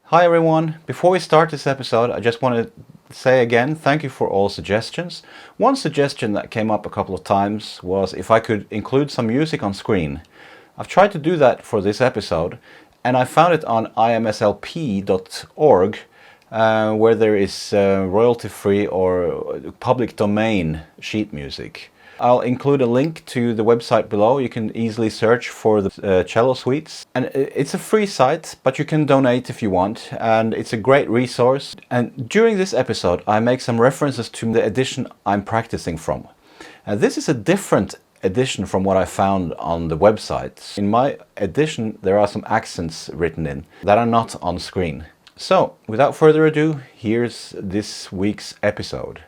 Hi everyone, before we start this episode I just want to say again thank you for all suggestions. One suggestion that came up a couple of times was if I could include some music on screen. I've tried to do that for this episode and I found it on imslp.org where there is royalty-free or public domain sheet music. I'll include a link to the website below. You can easily search for the cello suites. And it's a free site, but you can donate if you want. And it's a great resource. And during this episode, I make some references to the edition I'm practicing from. This is a different edition from what I found on the website. In my edition, there are some accents written in that are not on screen. So, without further ado, here's this week's episode.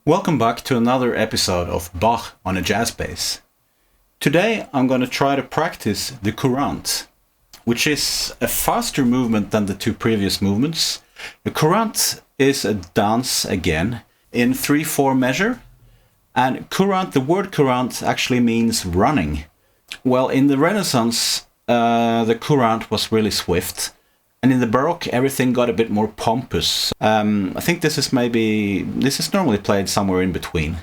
Welcome back to another episode of Bach on a jazz bass. Today I'm going to try to practice the Courante, which is a faster movement than the two previous movements. The Courante is a dance again in 3/4 measure, and Courante, the word Courante actually means running. Well, in the Renaissance the Courante was really swift. And in the Baroque, everything got a bit more pompous. I think this is normally played somewhere in between.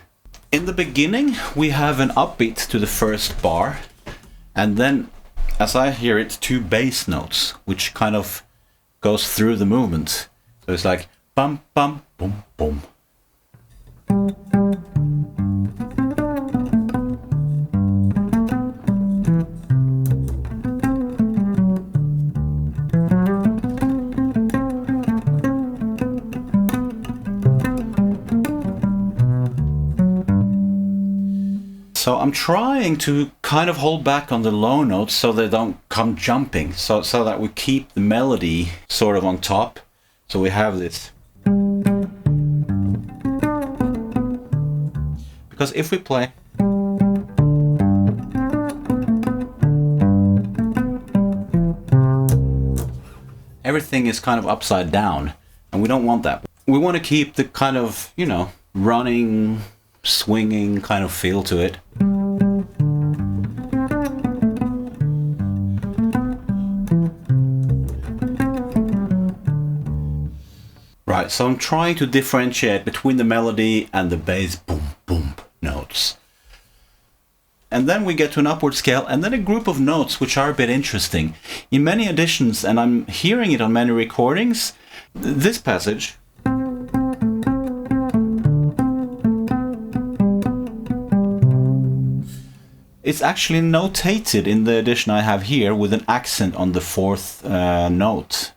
In the beginning, we have an upbeat to the first bar, and then, as I hear it, two bass notes, which kind of goes through the movement. So it's like bum bum boom boom. So I'm trying to kind of hold back on the low notes so they don't come jumping, so that we keep the melody sort of on top. So we have this. Because if we play, everything is kind of upside down, and we don't want that. We want to keep the kind of, running, swinging kind of feel to it. Right, so I'm trying to differentiate between the melody and the bass boom boom notes. And then we get to an upward scale, and then a group of notes which are a bit interesting. In many editions, and I'm hearing it on many recordings, this passage it's actually notated in the edition I have here with an accent on the fourth note.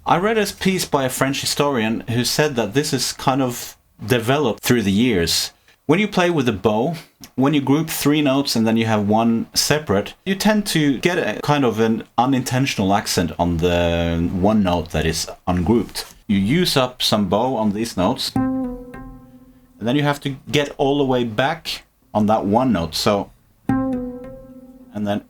I read a piece by a French historian who said that this is kind of developed through the years. When you play with a bow, when you group three notes and then you have one separate, you tend to get a kind of an unintentional accent on the one note that is ungrouped. You use up some bow on these notes, and then you have to get all the way back on that one note, so, and then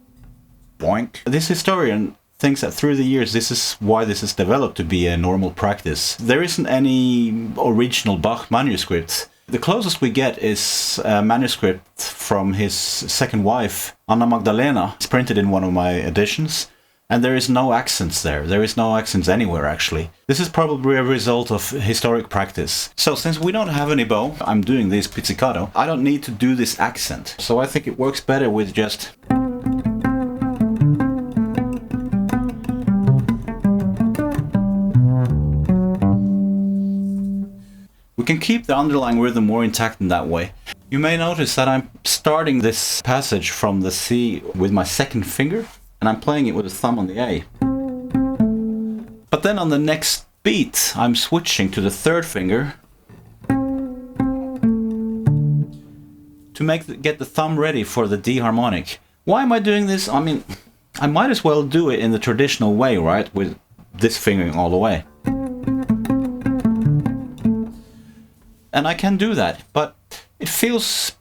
boink. This historian thinks that through the years this is why this is developed to be a normal practice. There isn't any original Bach manuscript. The closest we get is a manuscript from his second wife, Anna Magdalena. It's printed in one of my editions, and there is no accents there. There is no accents anywhere, actually. This is probably a result of historic practice. So since we don't have any bow, I'm doing this pizzicato, I don't need to do this accent. So I think it works better with just... We can keep the underlying rhythm more intact in that way. You may notice that I'm starting this passage from the C with my second finger, and I'm playing it with the thumb on the A. But then on the next beat, I'm switching to the third finger to get the thumb ready for the D harmonic. Why am I doing this? I mean, I might as well do it in the traditional way, right? With this fingering all the way. And I can do that, but it feels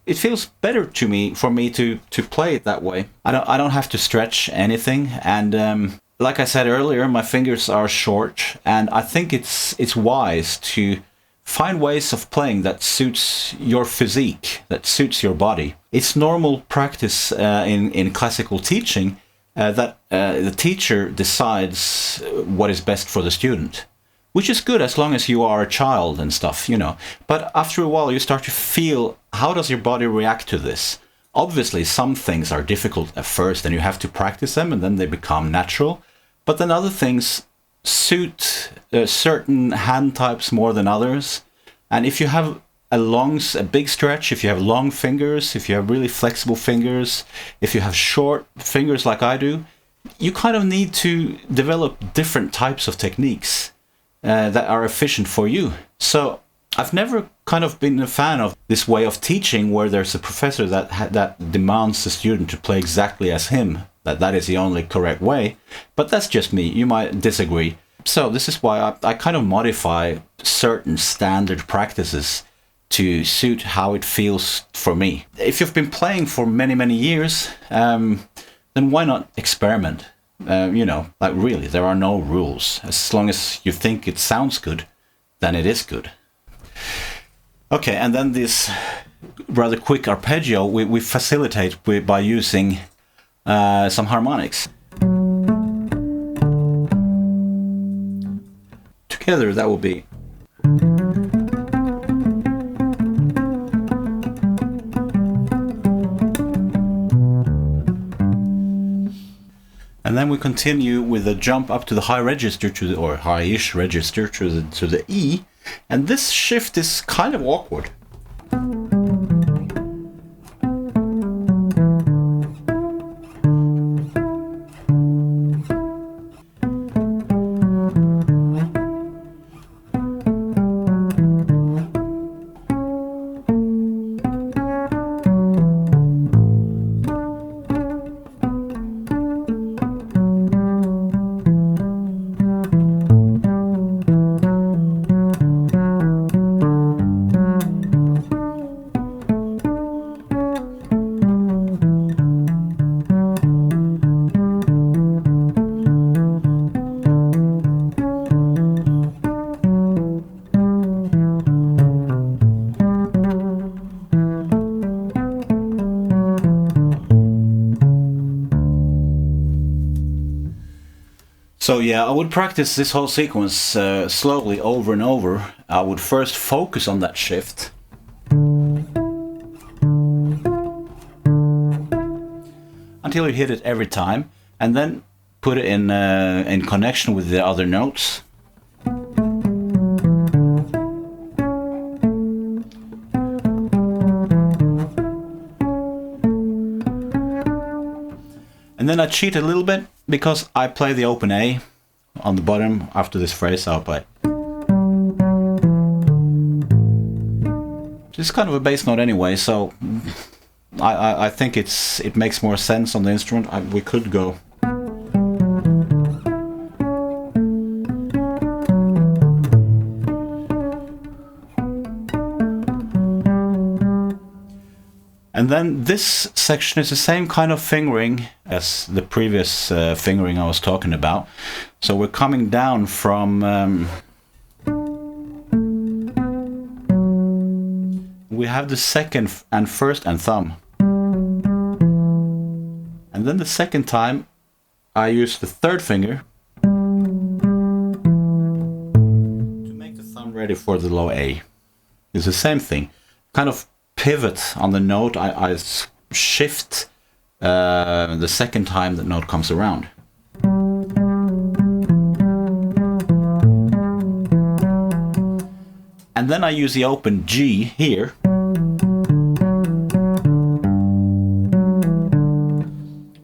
better to me for me to play it that way. I don't have to stretch anything, and like I said earlier, my fingers are short, and I think it's wise to find ways of playing that suits your physique, that suits your body. It's normal practice in classical teaching that the teacher decides what is best for the student, which is good as long as you are a child and stuff, you know. But after a while, you start to feel, how does your body react to this? Obviously, some things are difficult at first, and you have to practice them, and then they become natural. But then other things suit certain hand types more than others. And if you have a big stretch, if you have long fingers, if you have really flexible fingers, if you have short fingers like I do, you kind of need to develop different types of techniques that are efficient for you. So I've never kind of been a fan of this way of teaching where there's a professor that demands the student to play exactly as him, that is the only correct way. But that's just me. You might disagree. So this is why I kind of modify certain standard practices to suit how it feels for me. If you've been playing for many, many years, then why not experiment? Like really, there are no rules. As long as you think it sounds good, then it is good. Okay, and then this rather quick arpeggio we facilitate by using some harmonics. Together that will be. And then we continue with a jump up to the high register or high-ish register to the E, and this shift is kind of awkward. So yeah, I would practice this whole sequence slowly over and over. I would first focus on that shift. Until you hit it every time, and then put it in connection with the other notes. And then I cheat a little bit, because I play the open A on the bottom after this phrase. I'll play. It's kind of a bass note anyway, so I think it makes more sense on the instrument. We could go. And then this section is the same kind of fingering as the previous fingering I was talking about. So we're coming down from... we have the second and first and thumb. And then the second time I use the third finger to make the thumb ready for the low A. It's the same thing. Kind of pivot on the note. I shift the second time the note comes around. And then I use the open G here.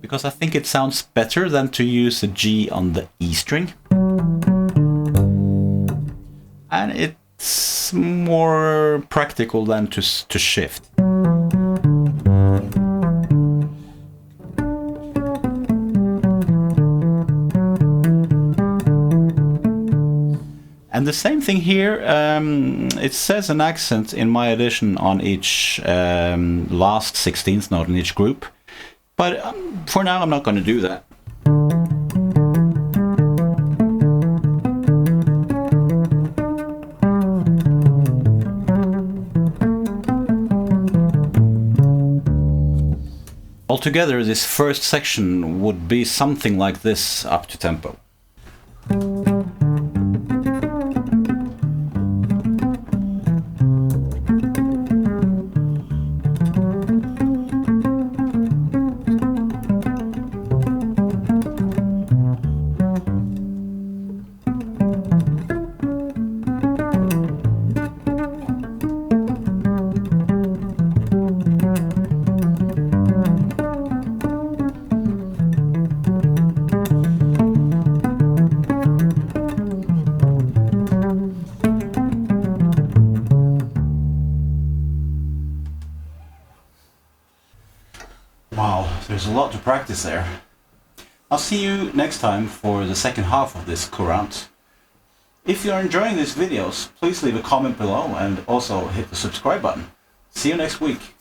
Because I think it sounds better than to use a G on the E string. And it's more practical than to shift. And the same thing here, it says an accent in my edition on each last 16th note in each group, but for now I'm not going to do that. Altogether, this first section would be something like this up to tempo. Wow, there's a lot to practice there. I'll see you next time for the second half of this Courante. If you're enjoying these videos, please leave a comment below and also hit the subscribe button. See you next week.